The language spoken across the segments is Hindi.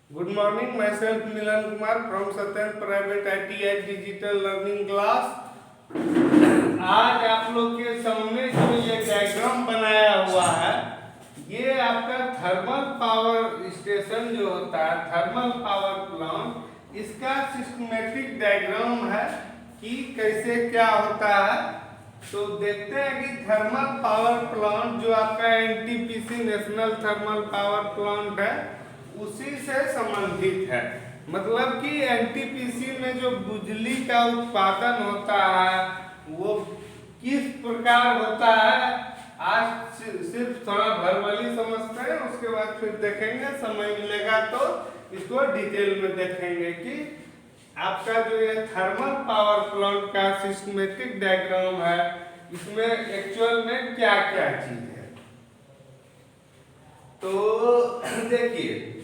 Good morning, myself Milan Kumar from Satyam Private ITI Digital Learning Class। आज आप लोग के सामने जो ये डायग्राम बनाया हुआ है, ये आपका थर्मल पावर स्टेशन जो होता है, थर्मल पावर प्लांट, इसका सिस्टमेटिक डायग्राम है कि कैसे क्या होता है। तो देखते हैं कि थर्मल पावर प्लांट जो आपका NTPC national thermal power plant है उसी से संबंधित है। मतलब कि एनटीपीसी में जो बिजली का उत्पादन होता है वो किस प्रकार होता है, आज सिर्फ थोड़ा भरभली समझते हैं, उसके बाद फिर देखेंगे, समय मिलेगा तो इसको डिटेल में देखेंगे कि आपका जो ये थर्मल पावर प्लांट का सिस्टमेटिक डायग्राम है, इसमें एक्चुअल में क्या क्या चीज है। तो देखिए,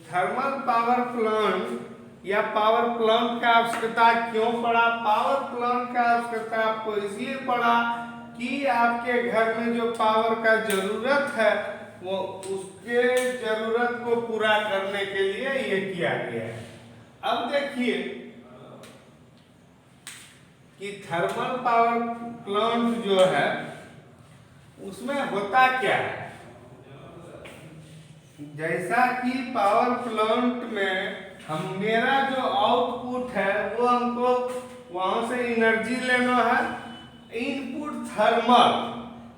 थर्मल पावर प्लांट या पावर प्लांट का आवश्यकता क्यों पड़ा। पावर प्लांट का आवश्यकता आपको इसलिए पड़ा कि आपके घर में जो पावर का जरूरत है वो उसके जरूरत को पूरा करने के लिए ये किया गया है। अब देखिए कि थर्मल पावर प्लांट जो है उसमें होता क्या है। जैसा कि पावर प्लांट में मेरा जो आउटपुट है वो हमको वहां से एनर्जी लेना है। इनपुट थर्मल,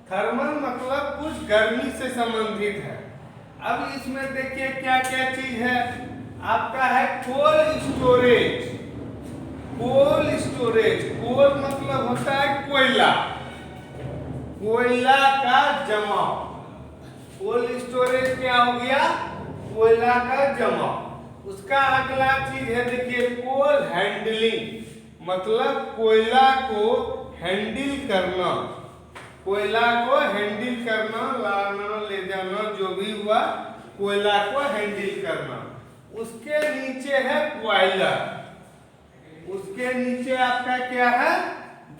थर्मल मतलब कुछ गर्मी से संबंधित है। अब इसमें देखिए क्या क्या चीज है। आपका है कोल्ड स्टोरेज। कोल्ड स्टोरेज, कोल मतलब होता है कोयला, कोयला का जमाव। कोल्ड स्टोरेज क्या हो गया, कोयला का जमाव। उसका अगला चीज है देखिए कोल हैंडलिंग, मतलब कोयला को हैंडल करना, कोयला को हैंडल करना, लाना ले जाना, जो भी हुआ कोयला को हैंडल करना। उसके नीचे है बॉयलर, उसके नीचे आपका क्या है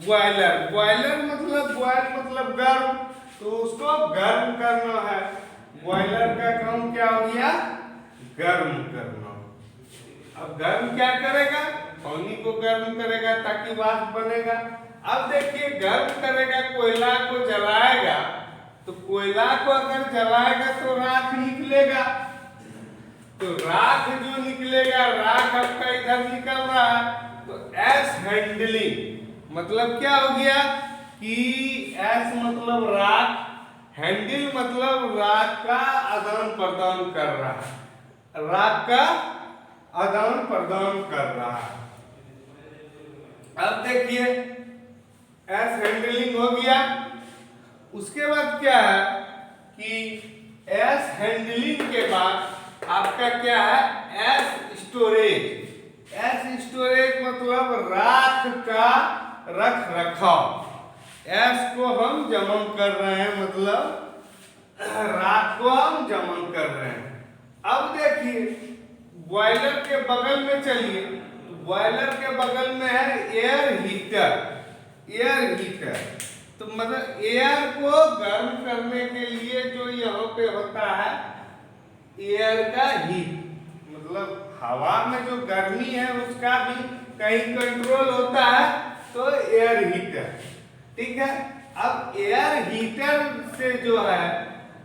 बॉयलर। बॉयलर मतलब बॉयल मतलब गर्म, तो उसको गर्म करना है। बॉयलर का काम क्या हो गया, गर्म करना। अब गर्म क्या करेगा, पानी को गर्म करेगा ताकि वाष्प बनेगा। अब देखिए गर्म करेगा, कोयला को जलाएगा, तो कोयला को अगर जलाएगा तो राख निकलेगा, तो राख जो निकलेगा, राख आपका इधर निकल रहा है, तो एस हैंडलिंग मतलब क्या हो गया कि एस मतलब राख, हैंडल मतलब राख का आदान प्रदान कर रहा है, राख का आदान प्रदान कर रहा है। अब देखिए एस हैंडलिंग हो गया। उसके बाद क्या है कि एस हैंडलिंग के बाद आपका क्या है एस स्टोरेज। एस स्टोरेज मतलब राख का रख रखाव। एस को हम जमा कर रहे हैं, मतलब राख को हम जमा कर रहे हैं। अब देखिए बॉयलर के बगल में चलिए, बॉयलर के बगल में है एयर हीटर। एयर हीटर तो मतलब एयर को गर्म करने के लिए जो यहाँ पे होता है एयर का हीट, मतलब हवा में जो गर्मी है उसका भी कहीं कंट्रोल होता है, तो एयर हीटर, ठीक है। अब एयर हीटर से जो है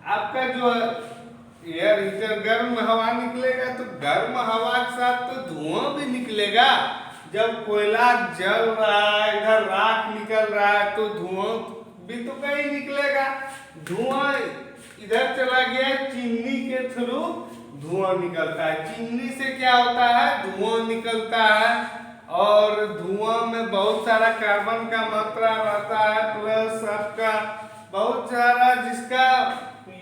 आपका जो एयर हीटर गर्म हवा निकलेगा, तो गर्म हवा के साथ तो धुआं भी निकलेगा। जब कोयला जल रहा है, इधर राख निकल रहा है, तो धुआं भी तो कहीं निकलेगा। धुआं इधर चला गया, चिमनी के थ्रू धुआं निकलता है। चिमनी से क्या होता है, धुआं निकलता है, और धुआं में बहुत सारा कार्बन का मात्रा रहता है, प्लस आपका बहुत सारा जिसका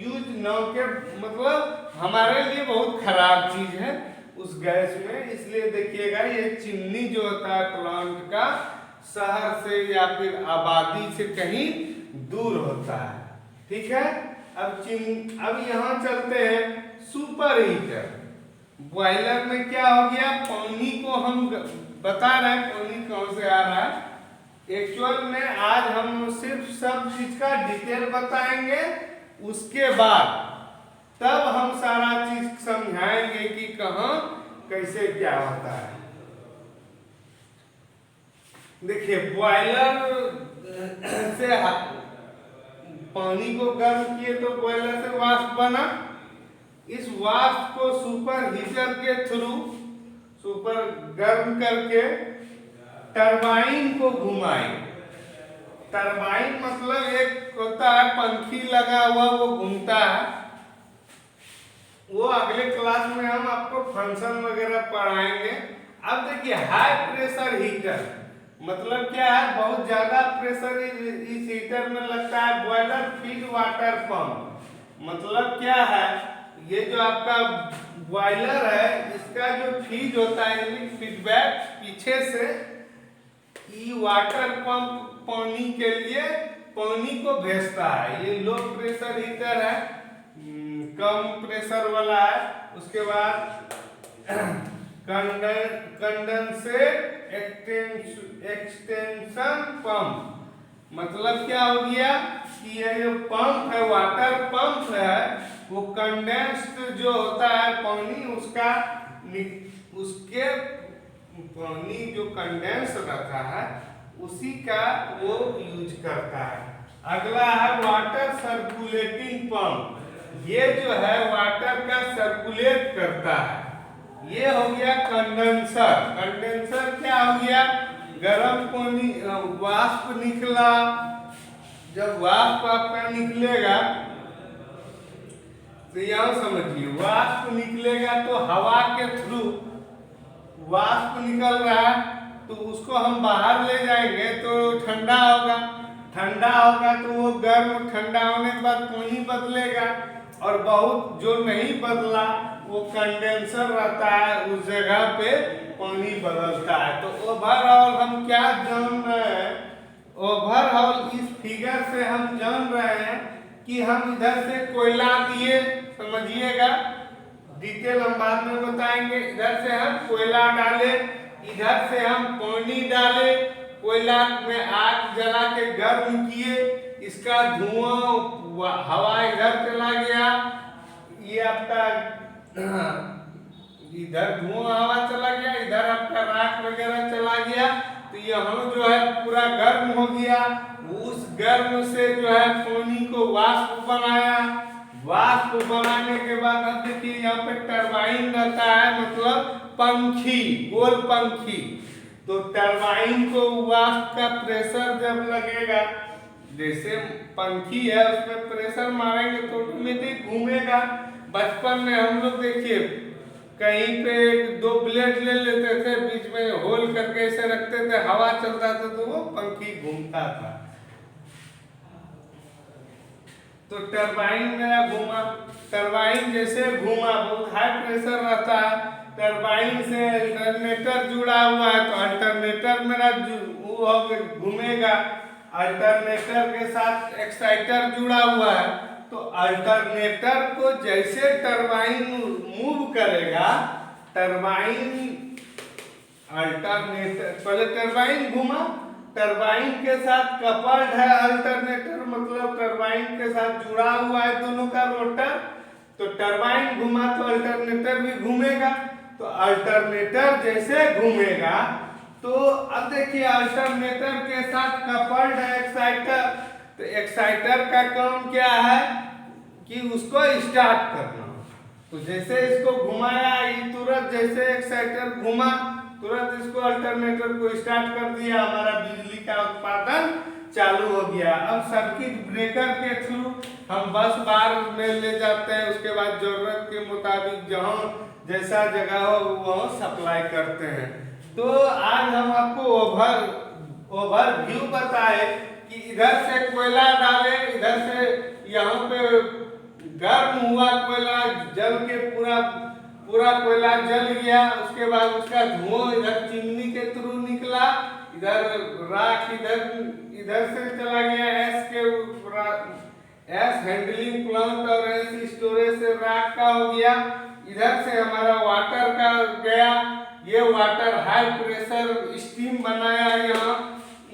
यूज न के मतलब हमारे लिए बहुत खराब चीज है उस गैस में। इसलिए देखिएगा ये चिमनी जो होता है प्लांट का शहर से या फिर आबादी से कहीं दूर होता है, ठीक है। अब यहाँ चलते हैं सुपर हीटर। बॉयलर में क्या हो गया, पानी को हम बता रहे हैं पानी कहाँ से आ रहा है। एक्चुअल में आज हम सिर्फ सब चीज का डिटेल बताएंगे, उसके बाद तब हम सारा चीज समझाएंगे कि कहाँ कैसे क्या होता है। देखिए बॉयलर से पानी को गर्म किए तो बॉयलर से वाष्प बना। इस वाष्प को सुपर हीटर के थ्रू सुपर गर्म करके टरबाइन को घुमाए। टरबाइन मतलब एक होता है पंखी लगा हुआ, वो घूमता है। वो अगले क्लास में हम आपको फंक्शन वगैरह पढ़ाएंगे। अब देखिए हाई प्रेशर हीटर मतलब क्या है, बहुत ज्यादा प्रेशर इस हीटर में लगता है। बॉयलर फीड वाटर पंप मतलब क्या है, ये जो आपका बॉयलर है इसका जो फीड होता है यानी फीडबैक पीछे से ये वाटर पंप पानी के लिए पानी को भेजता है। ये लो प्रेशर हीटर है, कम प्रेशर वाला है। उसके बाद कंडेंसेट एक्सटेंशन पंप मतलब क्या हो गया कि ये जो पंप है वाटर पंप है, वो कंडेंस्ड जो होता है पानी उसके पानी जो कंडेंस रहता है उसी का वो यूज करता है। अगला है वाटर सर्कुलेटिंग पंप। ये जो है वाटर का सर्कुलेट करता है। ये हो गया कंडेंसर। कंडेंसर क्या हो गया, गर्म पानी वाष्प निकला। जब वाष्प आपका निकलेगा तो यहाँ समझिए, वाष्प निकलेगा तो हवा के थ्रू वाष्प निकल रहा है तो उसको हम बाहर ले जाएंगे तो ठंडा होगा। ठंडा होगा तो वो गर्म, ठंडा होने के बाद पानी बदलेगा। और बहुत जो नहीं बदला वो कंडेंसर रहता है, उस जगह पे पानी बदलता है। तो ओवरऑल हम क्या जान रहे हैं, ओवरऑल इस फिगर से हम जान रहे हैं कि हम इधर से कोयला दिए, समझिएगा डिटेल हम बाद में बताएंगे। इधर से हम कोयला डाले, इधर से हम पानी डाले, कोयला में आग जला के गर्म किए, इसका धुआं हवा इधर चला गया, ये आपका इधर धुआं हवा चला गया, इधर आपका राख वगैरह चला गया। तो यहाँ जो है पूरा गर्म हो गया। उस गर्म से जो है पानी को वाष्प बनाया। वाष्प बनाने के बाद अब देखिए यहाँ पे टरबाइन रहता है, मतलब पंखी, गोल पंखी। तो टरबाइन को वाष्प का प्रेशर जब लगेगा, जैसे पंखी है उसमें प्रेशर मारेंगे तो ऑटोमेटिक घूमेगा। बचपन में हम लोग देखिए कहीं पे दो ब्लेड ले लेते थे, बीच में होल करके ऐसे रखते थे, हवा चलता था तो वो पंखी घूमता था। तो टरबाइन मेरा घूमा, टरबाइन जैसे घूमा, बहुत हाई प्रेशर रहता है। टरबाइन से अल्टरनेटर जुड़ा हुआ है तो अल्टरनेटर मेरा वो घूमेगा। अल्टरनेटर के साथ एक्साइटर जुड़ा हुआ है तो अल्टरनेटर को जैसे टरबाइन मूव करेगा, टरबाइन अल्टरनेटर पहले टरबाइन घूमा, टरबाइन के साथ कपल्ड है अल्टरनेटर, मतलब टरबाइन के साथ जुड़ा हुआ है दोनों का रोटर। तो टरबाइन घुमा तो अल्टरनेटर भी घूमेगा। तो अल्टरनेटर जैसे घूमेगा तो अब देखिए अल्टरनेटर के साथ कपल्ड है एक्साइटर। तो एक्साइटर का काम क्या है कि उसको स्टार्ट करना। तो जैसे इसको घुमाया, ये तुरंत जैसे एक्साइटर घुमा तुरंत इसको अल्टरनेटर को स्टार्ट कर दिया, हमारा बिजली का उत्पादन चालू हो गया। अब सर्किट ब्रेकर के थ्रू हम बस बार में ले जाते हैं, उसके बाद जरूरत के मुताबिक जहाँ जैसा जगह हो वहाँ सप्लाई करते हैं। तो आज हम आपको ओवरव्यू बताए कि इधर से कोयला डाले, इधर से यहाँ पे गर्म हुआ कोयला, जल के पूरा कोयला जल गया। उसके बाद उसका धुआं इधर चिमनी के थ्रू निकला, इधर राख इधर से चला गया एस हैंडलिंग प्लांट और एस स्टोरेज से राख का हो गया। इधर से हमारा वाटर का गया, ये वाटर हाई प्रेशर स्टीम बनाया। यहाँ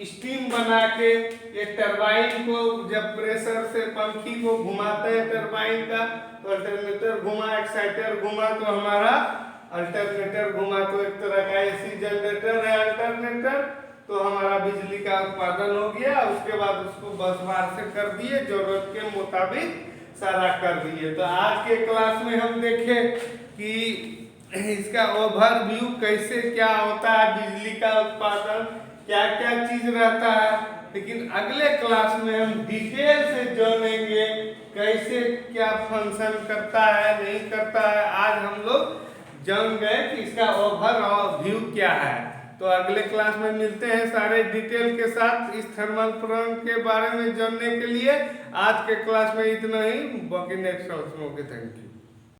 स्टीम बना के ये टरबाइन को जब प्रेशर से पंखी को घुमाते हैं टरबाइन का, तो अल्टरनेटर घुमा, एक्साइटर घुमा तो हमारा अल्टरनेटर घुमा तो एक तरह का एसी जनरेटर है अल्टरनेटर, तो हमारा बिजली का उत्पादन हो गया। उसके बाद उसको बस बार से कर दिए, जरूरत के मुताबिक सारा कर दिए। तो आज के क्लास में हम देखें कि इसका ओवरव्यू कैसे क्या होता है, बिजली का उत्पादन क्या क्या चीज रहता है। लेकिन अगले क्लास में हम डिटेल से जानेंगे कैसे क्या फंक्शन करता है नहीं करता है। आज हम लोग जान गए कि इसका ओवरव्यू क्या है। तो अगले क्लास में मिलते हैं सारे डिटेल के साथ इस थर्मल प्लांट के बारे में जानने के लिए। आज के क्लास में इतना ही, बाकी नेक्स्ट क्लास में। Okay, thank you.